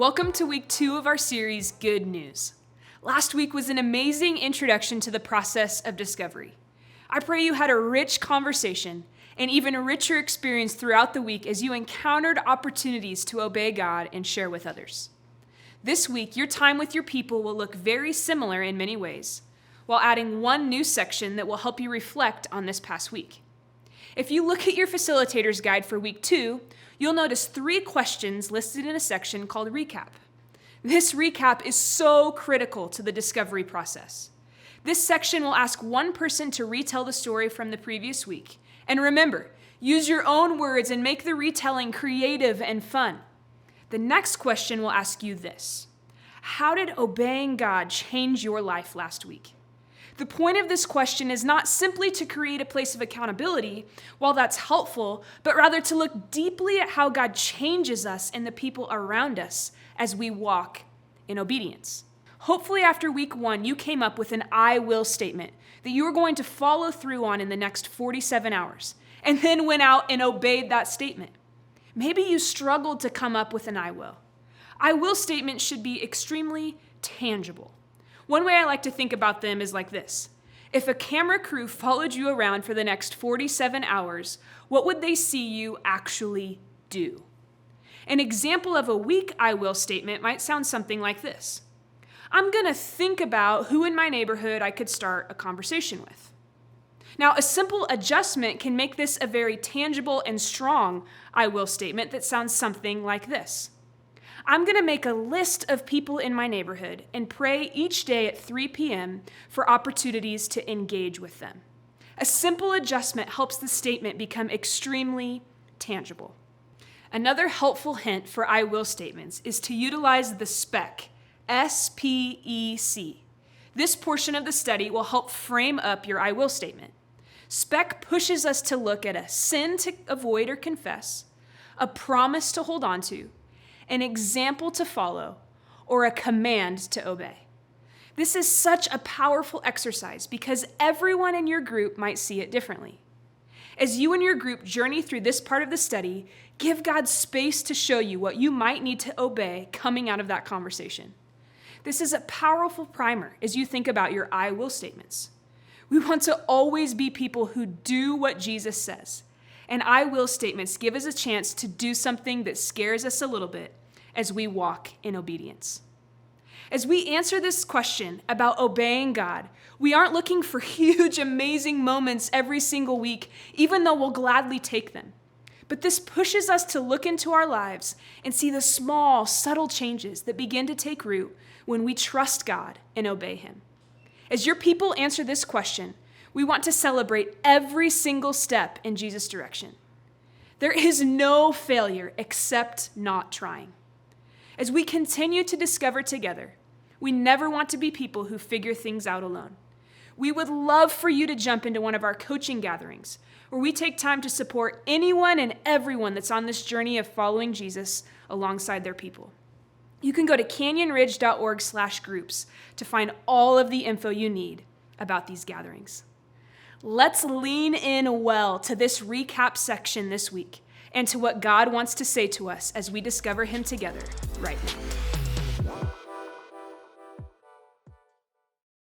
Welcome to week 2 of our series, Good News. Last week was an amazing introduction to the process of discovery. I pray you had a rich conversation and even a richer experience throughout the week as you encountered opportunities to obey God and share with others. This week, your time with your people will look very similar in many ways, while adding one new section that will help you reflect on this past week. If you look at your facilitator's guide for week 2, you'll notice 3 questions listed in a section called Recap. This recap is so critical to the discovery process. This section will ask one person to retell the story from the previous week. And remember, use your own words and make the retelling creative and fun. The next question will ask you this: how did obeying God change your life last week? The point of this question is not simply to create a place of accountability, while that's helpful, but rather to look deeply at how God changes us and the people around us as we walk in obedience. Hopefully after week 1, you came up with an I will statement that you are going to follow through on in the next 47 hours, and then went out and obeyed that statement. Maybe you struggled to come up with an I will. I will statements should be extremely tangible. One way I like to think about them is like this. If a camera crew followed you around for the next 47 hours, what would they see you actually do? An example of a weak I will statement might sound something like this. I'm going to think about who in my neighborhood I could start a conversation with. Now, a simple adjustment can make this a very tangible and strong I will statement that sounds something like this. I'm going to make a list of people in my neighborhood and pray each day at 3 p.m. for opportunities to engage with them. A simple adjustment helps the statement become extremely tangible. Another helpful hint for I will statements is to utilize the SPEC, S-P-E-C. This portion of the study will help frame up your I will statement. SPEC pushes us to look at a sin to avoid or confess, a promise to hold on to, an example to follow, or a command to obey. This is such a powerful exercise because everyone in your group might see it differently. As you and your group journey through this part of the study, give God space to show you what you might need to obey coming out of that conversation. This is a powerful primer as you think about your I will statements. We want to always be people who do what Jesus says. And I will statements give us a chance to do something that scares us a little bit as we walk in obedience. As we answer this question about obeying God, we aren't looking for huge, amazing moments every single week, even though we'll gladly take them. But this pushes us to look into our lives and see the small, subtle changes that begin to take root when we trust God and obey Him. As your people answer this question, we want to celebrate every single step in Jesus' direction. There is no failure except not trying. As we continue to discover together, we never want to be people who figure things out alone. We would love for you to jump into one of our coaching gatherings, where we take time to support anyone and everyone that's on this journey of following Jesus alongside their people. You can go to canyonridge.org/groups to find all of the info you need about these gatherings. Let's lean in well to this recap section this week and to what God wants to say to us as we discover Him together right now.